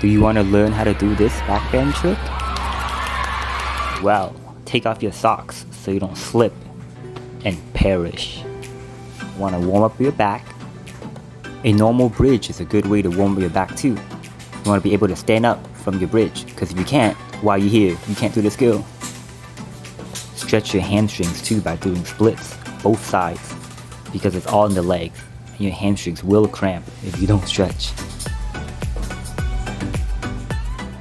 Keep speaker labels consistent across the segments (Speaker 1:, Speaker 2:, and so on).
Speaker 1: Do you want to learn how to do this backbend trick? Well, take off your socks so you don't slip and perish. You want to warm up your back. A normal bridge is a good way to warm up your back too. You want to be able to stand up from your bridge, because if you can't, while you're here, you can't do the skill. Stretch your hamstrings too by doing splits, both sides, because it's all in the legs, and your hamstrings will cramp if you don't stretch.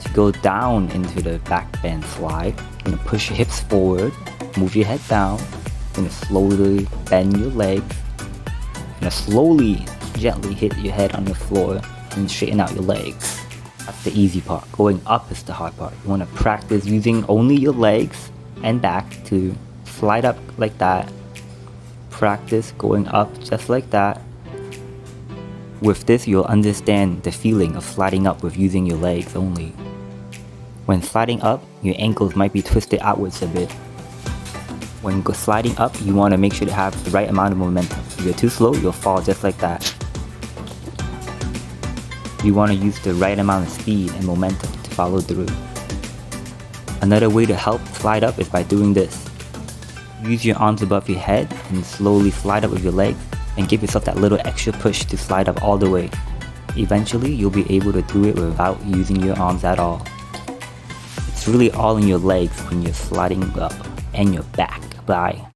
Speaker 1: To go down into the back bend slide, you're going to push your hips forward, move your head down, you're going to slowly bend your legs, you're going to slowly, gently hit your head on the floor and straighten out your legs. That's the easy part. Going up is the hard part. You want to practice using only your legs and back to slide up like that. Practice going up just like that. With this, you'll understand the feeling of sliding up with using your legs only. When sliding up, your ankles might be twisted outwards a bit. When sliding up, you want to make sure to have the right amount of momentum. If you're too slow, you'll fall just like that. You want to use the right amount of speed and momentum to follow through. Another way to help slide up is by doing this. Use your arms above your head and slowly slide up with your legs, and give yourself that little extra push to slide up all the way. Eventually, you'll be able to do it without using your arms at all. It's really all in your legs when you're sliding up, and your back. Bye.